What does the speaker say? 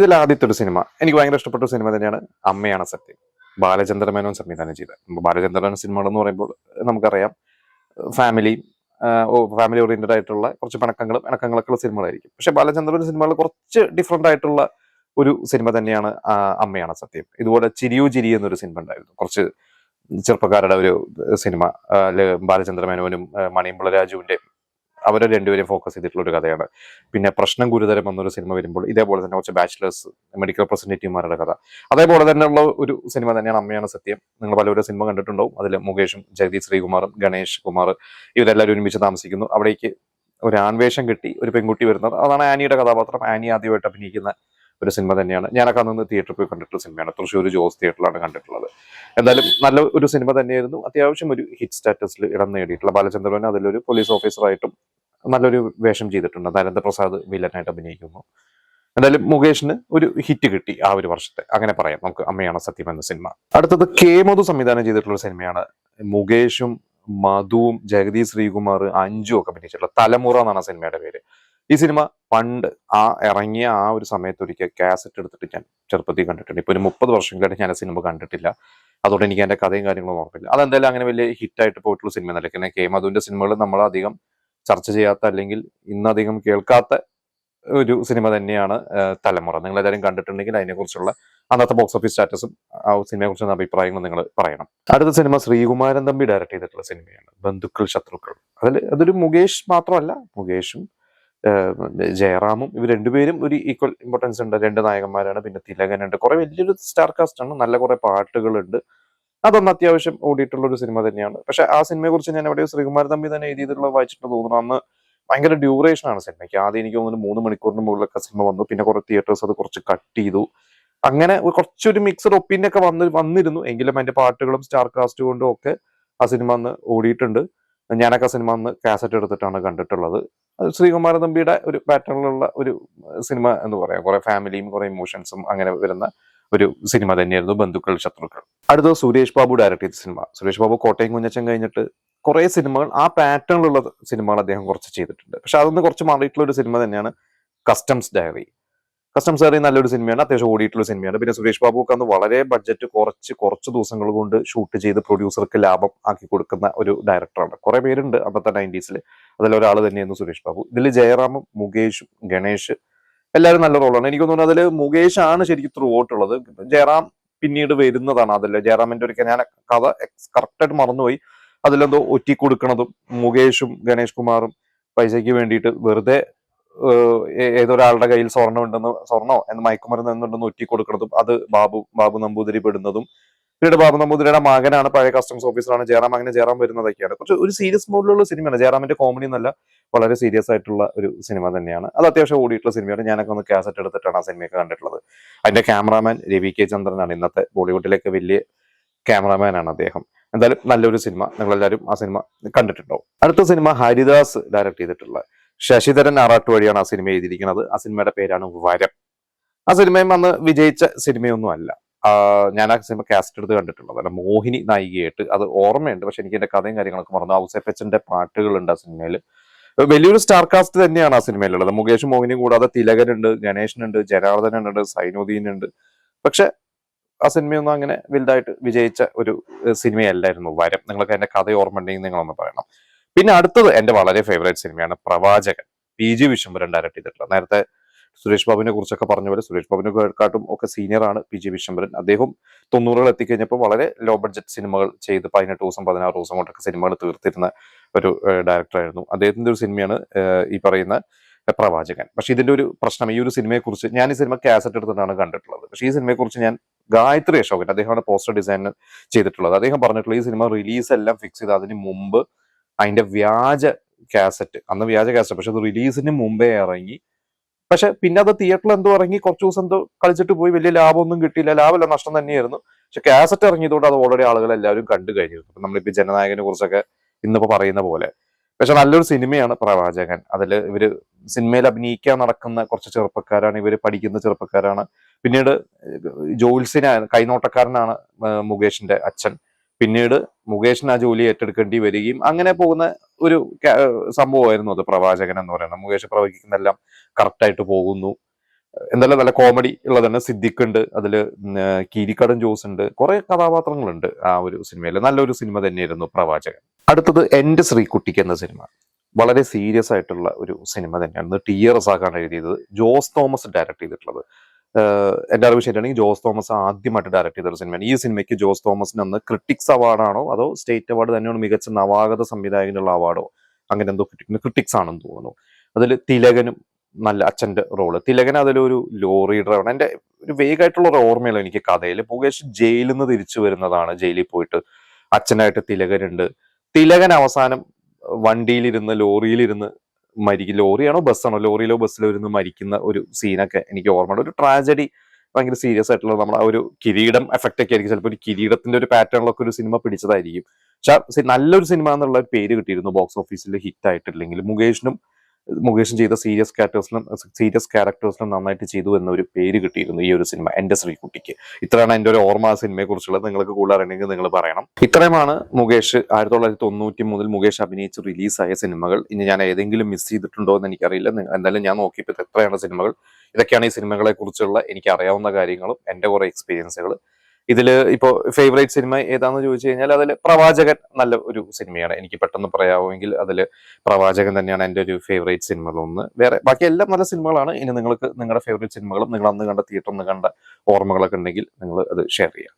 ഇതിൽ ആദ്യത്തെ ഒരു സിനിമ എനിക്ക് ഭയങ്കര ഇഷ്ടപ്പെട്ട ഒരു സിനിമ തന്നെയാണ് അമ്മയാണ് സത്യം. ബാലചന്ദ്ര മേനോൻ സംവിധാനം ചെയ്ത ബാലചന്ദ്ര മേനോൻ സിനിമകൾ എന്ന് പറയുമ്പോൾ നമുക്കറിയാം ഫാമിലി ഫാമിലി ഓറിയന്റഡ് ആയിട്ടുള്ള കുറച്ച് പിണക്കങ്ങളൊക്കെ ഉള്ള സിനിമകളായിരിക്കും. പക്ഷെ ബാലചന്ദ്രൻ സിനിമകൾ കുറച്ച് ഡിഫറെന്റ് ആയിട്ടുള്ള ഒരു സിനിമ തന്നെയാണ് അമ്മയാണ് സത്യം. ഇതുപോലെ ചിരിയൂ ചിരി എന്നൊരു സിനിമ ഉണ്ടായിരുന്നു, കുറച്ച് ചെറുപ്പക്കാരുടെ ഒരു സിനിമ. ബാലചന്ദ്ര മേനോനും മണിയമ്പിള്ള രാജുവിന്റെ അവരെ രണ്ടുപേരെയും ഫോക്കസ് ചെയ്തിട്ടുള്ള ഒരു കഥയാണ്. പിന്നെ പ്രശ്നം ഗുരുതരം എന്നൊരു സിനിമ വരുമ്പോൾ ഇതേപോലെ തന്നെ കുറച്ച് ബാച്ചിലേഴ്സ് മെഡിക്കൽ റെപ്രസെന്റേറ്റീവ്മാരുടെ കഥ, അതേപോലെ തന്നെയുള്ള ഒരു സിനിമ തന്നെയാണ് അമ്മയാണ് സത്യം. നിങ്ങൾ പലരും സിനിമ കണ്ടിട്ടുണ്ടാവും. അതിൽ മുകേഷും ജഗദീഷ് ശ്രീകുമാറും ഗണേഷ് കുമാർ ഇവരെല്ലാവരും ഒരുമിച്ച് താമസിക്കുന്നു. അവിടേക്ക് ഒരു ആൺവേഷം കിട്ടി ഒരു പെൺകുട്ടി വരുന്നത്, അതാണ് ആനിയുടെ കഥാപാത്രം. ആനി ആദ്യമായിട്ട് അഭിനയിക്കുന്ന ഒരു സിനിമ തന്നെയാണ്. ഞാനൊക്കെ അന്ന് തിയേറ്ററിൽ പോയി കണ്ടിട്ടുള്ള സിനിമയാണ്. തൃശ്ശൂർ ജോസ് തിയേറ്ററിലാണ് കണ്ടിട്ടുള്ളത്. എന്തായാലും നല്ല ഒരു സിനിമ തന്നെയായിരുന്നു. അത്യാവശ്യം ഒരു ഹിറ്റ് സ്റ്റാറ്റസിൽ ഇടം നേടിയിട്ടുള്ള ബാലചന്ദ്രൻ അതിലൊരു പോലീസ് ഓഫീസറായിട്ടും നല്ലൊരു വേഷം ചെയ്തിട്ടുണ്ട്. നരേന്ദ്രപ്രസാദ് വില്ലനായിട്ട് അഭിനയിക്കുന്നു. എന്തായാലും മുകേഷിന് ഒരു ഹിറ്റ് കിട്ടി ആ ഒരു വർഷത്തെ, അങ്ങനെ പറയാം നമുക്ക് അമ്മയാണ് സത്യം എന്ന സിനിമ. അടുത്തത് കെ മധു സംവിധാനം ചെയ്തിട്ടുള്ള സിനിമയാണ്. മുകേഷും മധുവും ജഗദീഷ് ശ്രീകുമാർ അഞ്ജു ഒക്കെ അഭിനയിച്ചിട്ടുള്ള തലമുറ എന്നാണ് സിനിമയുടെ പേര്. ഈ സിനിമ പണ്ട് ഇറങ്ങിയ ആ ഒരു സമയത്ത് ഒരിക്കൽ കാസറ്റ് എടുത്തിട്ട് ഞാൻ ചെറുപ്പത്തിൽ കണ്ടിട്ടുണ്ട്. ഇപ്പൊ ഒരു 30 വർഷങ്ങളായിട്ട് ഞാൻ ആ സിനിമ കണ്ടിട്ടില്ല. അതുകൊണ്ട് എനിക്ക് അതിന്റെ കഥയും കാര്യങ്ങളും ഓർമ്മില്ല. അതെന്തായാലും അങ്ങനെ വലിയ ഹിറ്റായിട്ട് പോയിട്ടുള്ള സിനിമ എന്നല്ല. പിന്നെ കെ മധുവിന്റെ സിനിമകൾ നമ്മൾ അധികം ചർച്ച ചെയ്യാത്ത അല്ലെങ്കിൽ ഇന്നധികം കേൾക്കാത്ത ഒരു സിനിമ തന്നെയാണ് തലമുറ. നിങ്ങൾ എല്ലാവരും കണ്ടിട്ടുണ്ടെങ്കിൽ അതിനെക്കുറിച്ചുള്ള അന്നത്തെ ബോക്സ് ഓഫീസ് സ്റ്റാറ്റസും ആ സിനിമയെ കുറിച്ചുള്ള അഭിപ്രായങ്ങൾ നിങ്ങൾ പറയണം. അടുത്ത സിനിമ ശ്രീകുമാരൻ തമ്പി ഡയറക്ട് ചെയ്തിട്ടുള്ള സിനിമയാണ് ബന്ധുക്കൾ ശത്രുക്കൾ. അതൊരു മുകേഷ് മാത്രമല്ല, മുകേഷും ജയറാമും ഇവർ രണ്ടുപേരും ഒരു ഈക്വൽ ഇമ്പോർട്ടൻസ് ഉണ്ട്. രണ്ട് നായകന്മാരാണ്. പിന്നെ തിലകനുണ്ട്. കുറെ വലിയൊരു സ്റ്റാർ കാസ്റ്റ് ആണ്. നല്ല കുറെ പാട്ടുകളുണ്ട്. അതൊന്ന് അത്യാവശ്യം ഓടിയിട്ടുള്ള ഒരു സിനിമ തന്നെയാണ്. പക്ഷെ ആ സിനിമയെ കുറിച്ച് ഞാൻ എവിടെയോ ശ്രീകുമാരൻ തമ്പി തന്നെ എഴുതിയിട്ടുള്ള വായിച്ചിട്ട് തോന്നുന്നു. അന്ന് ഭയങ്കര ഡ്യൂറേഷൻ ആണ് സിനിമയ്ക്ക്. ആദ്യം എനിക്ക് തോന്നുന്നു 3 മണിക്കൂറിന് മുകളിലൊക്കെ സിനിമ വന്നു. പിന്നെ കുറെ തിയേറ്റേഴ്സ് അത് കുറച്ച് കട്ട് ചെയ്തു. അങ്ങനെ കുറച്ചൊരു മിക്സഡ് ഒപ്പീനിയൻ ഒക്കെ വന്നിരുന്നു. എങ്കിലും അതിന്റെ പാട്ടുകളും സ്റ്റാർ കാസ്റ്റ് കൊണ്ടും ഒക്കെ ആ സിനിമ അന്ന് ഓടിയിട്ടുണ്ട്. ഞാനൊക്കെ ആ സിനിമ അന്ന് കാസറ്റ് എടുത്തിട്ടാണ് കണ്ടിട്ടുള്ളത്. ശ്രീകുമാരൻ തമ്പിയുടെ ഒരു പാറ്റേണിലുള്ള ഒരു സിനിമ എന്ന് പറയാം. കുറെ ഫാമിലിയും കുറെ ഇമോഷൻസും അങ്ങനെ വരുന്ന ഒരു സിനിമ തന്നെയായിരുന്നു ബന്ധുക്കൾ ശത്രുക്കൾ. അടുത്തത് സുരേഷ് ബാബു ഡയറക്ട് ചെയ്ത സിനിമ. സുരേഷ് ബാബു കോട്ടയം കുഞ്ഞച്ചൻ കഴിഞ്ഞിട്ട് കുറെ സിനിമകൾ ആ പാറ്റേണിലുള്ള സിനിമകൾ അദ്ദേഹം കുറച്ച് ചെയ്തിട്ടുണ്ട്. പക്ഷെ അതൊന്ന് കുറച്ച് മാറിയിട്ടുള്ള ഒരു സിനിമ തന്നെയാണ് കസ്റ്റംസ് ഡയറി. കസ്റ്റംസ് ഡയറി നല്ലൊരു സിനിമയാണ്, അത്യാവശ്യം ഓടിയിട്ടുള്ള സിനിമയാണ്. പിന്നെ സുരേഷ് ബാബു ഒക്കെ അന്ന് വളരെ ബഡ്ജറ്റ് കുറച്ച് ദിവസങ്ങൾ കൊണ്ട് ഷൂട്ട് ചെയ്ത് പ്രൊഡ്യൂസർക്ക് ലാഭം ആക്കി കൊടുക്കുന്ന ഒരു ഡയറക്ടറാണ്. കുറെ പേരുണ്ട് അന്നത്തെ 90s. അതിലൊരാൾ തന്നെയായിരുന്നു സുരേഷ് ബാബു. ഇതിൽ ജയറാമും മുകേഷും ഗണേഷ് എല്ലാവരും നല്ല റോളാണ്. എനിക്ക് തോന്നുന്നു അതിൽ മുകേഷ് ആണ് ശരിക്കും ത്രൂ ഔട്ടുള്ളത്. ജയറാം പിന്നീട് വരുന്നതാണ്. അതിൽ ജയറാമിന്റെ ഒരു ഞാൻ കഥ കറക്റ്റായിട്ട് മറന്നുപോയി. അതിലെന്തോ ഒറ്റി കൊടുക്കണതും മുകേഷും ഗണേഷ് കുമാറും പൈസയ്ക്ക് വേണ്ടിയിട്ട് വെറുതെ ഏതൊരാളുടെ കയ്യിൽ സ്വർണ്ണോ എന്ന് മയക്കുമരുന്ന് എന്നുണ്ടെന്ന് ഒറ്റി കൊടുക്കുന്നതും അത് ബാബു നമ്പൂതിരി പെടുന്നതും. പിന്നീട് ബാബു നമ്പൂതിരിയുടെ മകനാണ് പഴയ കസ്റ്റംസ് ഓഫീസറാണ് ജയറാം. അങ്ങനെ ജയറാം വരുന്നതൊക്കെയാണ്. കുറച്ച് ഒരു സീരിയസ് മോഡിലുള്ള സിനിമയാണ്. ജയറാമിന്റെ കോമഡി എന്നല്ല, വളരെ സീരിയസ് ആയിട്ടുള്ള ഒരു സിനിമ തന്നെയാണ്. അത് അത്യാവശ്യം ഓടിയിട്ടുള്ള സിനിമയാണ്. ഞാനൊക്കെ ഒന്ന് കാസറ്റ് എടുത്തിട്ടാണ് ആ സിനിമയൊക്കെ കണ്ടിട്ടുള്ളത്. അതിന്റെ ക്യാമറാമാൻ രവി കെ ചന്ദ്രനാണ്. ഇന്നത്തെ ബോളിവുഡിലേക്ക് വലിയ ക്യാമറാമാൻ ആണ് അദ്ദേഹം. എന്തായാലും നല്ലൊരു സിനിമ. നിങ്ങളെല്ലാവരും ആ സിനിമ കണ്ടിട്ടുണ്ടാവും. അടുത്ത സിനിമ ഹരിദാസ് ഡയറക്ട് ചെയ്തിട്ടുള്ള ശശിധരൻ ആറാട്ട് വഴിയാണ് ആ സിനിമ എഴുതിയിരിക്കുന്നത്. ആ സിനിമയുടെ പേരാണ് വരം. ആ സിനിമയും അന്ന് വിജയിച്ച സിനിമയൊന്നും അല്ല. ഞാൻ ആ സിനിമ കാസ്റ്റ് എടുത്ത് കണ്ടിട്ടുള്ളത്. അല്ല, മോഹിനി നായികയായിട്ട് അത് ഓർമ്മയുണ്ട്. പക്ഷെ എനിക്ക് എന്റെ കഥയും കാര്യങ്ങളൊക്കെ മറന്നു. ഔസേപ്പച്ചന്റെ പാട്ടുകളുണ്ട് ആ സിനിമയിൽ. വലിയൊരു സ്റ്റാർ കാസ്റ്റ് തന്നെയാണ് ആ സിനിമയിലുള്ളത്. മുകേഷും മോഹിനിയും കൂടാതെ തിലകനുണ്ട്, ഗണേശനുണ്ട്, ജനാർദ്ദനുണ്ട്, സൈനുദ്ദീനുണ്ട്. പക്ഷെ ആ സിനിമയൊന്നും അങ്ങനെ വലുതായിട്ട് വിജയിച്ച ഒരു സിനിമയല്ലായിരുന്നു വരം. നിങ്ങൾക്ക് അതിന്റെ കഥ ഓർമ്മ ഉണ്ടെങ്കിൽ നിങ്ങളൊന്ന് പറയണം. പിന്നെ അടുത്തത് എന്റെ വളരെ ഫേവറേറ്റ് സിനിമയാണ് പ്രവാചകൻ. PG വിശ്വംഭരൻ ഡയറക്ട് ചെയ്തിട്ടുള്ളത്. നേരത്തെ സുരേഷ് ബാബുവിനെ കുറിച്ചൊക്കെ പറഞ്ഞ പോലെ സുരേഷ് ബാബുവിനെക്കാട്ടും ഒക്കെ സീനിയറാണ് PG വിശ്വംഭരൻ. അദ്ദേഹം 90കൾ എത്തിക്കഴിഞ്ഞപ്പോൾ വളരെ ലോ ബഡ്ജറ്റ് സിനിമകൾ ചെയ്ത് 18 ദിവസം 16 ദിവസം കൊണ്ടൊക്കെ സിനിമകൾ തീർത്തിരുന്ന ഒരു ഡയറക്ടറായിരുന്നു. അദ്ദേഹത്തിന്റെ ഒരു സിനിമയാണ് ഈ പറയുന്ന പ്രവാചകൻ. പക്ഷെ ഇതിന്റെ ഒരു പ്രശ്നം, ഈ ഒരു സിനിമയെ കുറിച്ച് ഞാൻ ഈ സിനിമ കാസറ്റ് എടുത്തിട്ടാണ് കണ്ടിട്ടുള്ളത്. പക്ഷെ ഈ സിനിമയെ കുറിച്ച് ഞാൻ ഗായത്രി അശോകൻ, അദ്ദേഹമാണ് പോസ്റ്റർ ഡിസൈൻ ചെയ്തിട്ടുള്ളത്. അദ്ദേഹം പറഞ്ഞിട്ടുള്ള ഈ സിനിമ റിലീസ് എല്ലാം ഫിക്സ് ചെയ്ത് അതിന് മുമ്പ് അതിന്റെ വ്യാജ കാസറ്റ്, അന്ന് വ്യാജ കാസറ്റ്, പക്ഷെ അത് റിലീസിന് മുമ്പേ ഇറങ്ങി. പക്ഷെ പിന്നെ അത് തിയേറ്ററിൽ എന്തോ ഇറങ്ങി കുറച്ച് ദിവസം എന്തോ കളിച്ചിട്ട് പോയി. വലിയ ലാഭമൊന്നും കിട്ടിയില്ല. ലാഭമല്ല, നഷ്ടം തന്നെയായിരുന്നു. പക്ഷെ കാസറ്റ് ഇറങ്ങിയതുകൊണ്ട് അത് ഓൾറെഡി ആളുകൾ എല്ലാവരും കണ്ടു കഴിഞ്ഞിരുന്നു. അപ്പൊ നമ്മളിപ്പോ ജനനായകനെ കുറിച്ചൊക്കെ ഇന്നിപ്പോ പറയുന്ന പോലെ. പക്ഷെ നല്ലൊരു സിനിമയാണ് പ്രവാചകൻ. അതിൽ ഇവര് സിനിമയിൽ അഭിനയിക്കാൻ നടക്കുന്ന കുറച്ച് ചെറുപ്പക്കാരാണ്. ഇവര് പഠിക്കുന്ന ചെറുപ്പക്കാരാണ്. പിന്നീട് കൈനോട്ടക്കാരനാണ് മുകേഷിന്റെ അച്ഛൻ. പിന്നീട് മുകേഷിന് ആ ജോലി ഏറ്റെടുക്കേണ്ടി വരികയും അങ്ങനെ പോകുന്ന ഒരു സംഭവമായിരുന്നു അത് പ്രവാചകൻ എന്ന് പറയുന്നത്. മുകേഷ് പ്രവചിക്കുന്നെല്ലാം കറക്റ്റായിട്ട് പോകുന്നു. എന്തായാലും നല്ല കോമഡി ഉള്ളതാണ്. സിദ്ദിഖ് ഉണ്ട് അതില്, കീരിക്കടൻ ജോസ് ഉണ്ട്, കുറെ കഥാപാത്രങ്ങളുണ്ട് ആ ഒരു സിനിമയിൽ. നല്ലൊരു സിനിമ തന്നെയായിരുന്നു പ്രവാചകൻ. അടുത്തത് എന്റെ ശ്രീകുട്ടിക്ക് എന്ന സിനിമ. വളരെ സീരിയസ് ആയിട്ടുള്ള ഒരു സിനിമ തന്നെയാണ്. ടി എ റസാഖാണ് എഴുതിയത്, ജോസ് തോമസ് ഡയറക്ട് ചെയ്തിട്ടുള്ളത്. എന്റെ അറിവ് ശരിയാണെങ്കിൽ ജോസ് തോമസ് ആദ്യമായിട്ട് ഡയറക്ട് ചെയ്ത ഒരു സിനിമയാണ്. ഈ സിനിമയ്ക്ക് ജോസ് തോമസിന് അന്ന് ക്രിട്ടിക്സ് അവാർഡാണോ അതോ സ്റ്റേറ്റ് അവാർഡ് തന്നെയാണ് മികച്ച നവാഗത സംവിധായകനുള്ള അവാർഡോ അങ്ങനെ എന്തോ കിട്ടിയിട്ടുണ്ട്. ക്രിട്ടിക്സ് ആണെന്ന് തോന്നുന്നു. അതിൽ തിലകനും നല്ല അച്ഛന്റെ റോള്. തിലകൻ അതിലൊരു ലോറി ഡ്രൈവറാണ്. എന്റെ ഒരു വേഗമായിട്ടുള്ള ഒരു ഓർമ്മയില്ല എനിക്ക് കഥയിൽ. മുകേഷ് ജയിലിൽ നിന്ന് തിരിച്ചു വരുന്നതാണ്. ജയിലിൽ പോയിട്ട് അച്ഛനായിട്ട് തിലകനുണ്ട്. തിലകൻ അവസാനം വണ്ടിയിലിരുന്ന് ലോറിയിലിരുന്ന് ലോറിയാണോ ബസ്സാണോ, ലോറിയിലോ ബസ്സിലോ ഇരുന്ന് മരിക്കുന്ന ഒരു സീനൊക്കെ എനിക്ക് ഓർമ്മയുണ്ട്. ഒരു ട്രാജഡി, ഭയങ്കര സീരിയസ് ആയിട്ടുള്ള നമ്മുടെ ആ ഒരു കിരീടം എഫക്റ്റ് ഒക്കെ ആയിരിക്കും. ചിലപ്പോൾ ഒരു കിരീടത്തിന്റെ ഒരു പാറ്റേണിലൊക്കെ ഒരു സിനിമ പിടിച്ചതായിരിക്കും. പക്ഷെ നല്ലൊരു സിനിമ എന്നുള്ള ഒരു പേര് കിട്ടിയിരുന്നു. ബോക്സ് ഓഫീസിൽ ഹിറ്റ് ആയിട്ടില്ലെങ്കിൽ മുകേഷും ചെയ്ത സീരിയസ് ക്യാരക്ടേഴ്സിനും നന്നായിട്ട് ചെയ്തു എന്നൊരു പേര് കിട്ടിയിരുന്നു ഈ ഒരു സിനിമ എന്റെ ശ്രീകുട്ടിക്ക്. ഇത്രയാണ് എന്റെ ഒരു ഓർമ്മ ആ സിനിമയെ കുറിച്ചുള്ളത്. നിങ്ങൾക്ക് കൂടുതൽ അറിയണമെങ്കിൽ നിങ്ങൾ പറയണം. ഇത്രയുമാണ് മുകേഷ് 1990 മുതൽ മുകേഷ് അഭിനയിച്ച് റിലീസായ സിനിമകൾ. ഇനി ഞാൻ ഏതെങ്കിലും മിസ് ചെയ്തിട്ടുണ്ടോ എന്ന് എനിക്കറിയില്ല. എന്തായാലും ഞാൻ നോക്കിയപ്പോൾ എത്രയാണ് സിനിമകൾ. ഇതൊക്കെയാണ് ഈ സിനിമകളെ കുറിച്ചുള്ള എനിക്ക് അറിയാവുന്ന കാര്യങ്ങളും എന്റെ കുറെ എക്സ്പീരിയൻസുകൾ. ഇതില് ഇപ്പോ ഫേവറേറ്റ് സിനിമ ഏതാന്ന് ചോദിച്ചു കഴിഞ്ഞാൽ അതിൽ പ്രവാചകൻ നല്ല ഒരു സിനിമയാണ്. എനിക്ക് പെട്ടെന്ന് പറയാമെങ്കിൽ അതിൽ പ്രവാചകൻ തന്നെയാണ് എന്റെ ഒരു ഫേവറേറ്റ് സിനിമകളൊന്ന്. വേറെ ബാക്കി എല്ലാം നല്ല സിനിമകളാണ്. ഇനി നിങ്ങൾക്ക് നിങ്ങളുടെ ഫേവറേറ്റ് സിനിമകളും നിങ്ങൾ അന്ന് കണ്ട തിയേറ്ററിൽ നിന്ന് കണ്ട ഓർമ്മകളൊക്കെ ഉണ്ടെങ്കിൽ നിങ്ങൾ അത് ഷെയർ ചെയ്യുക.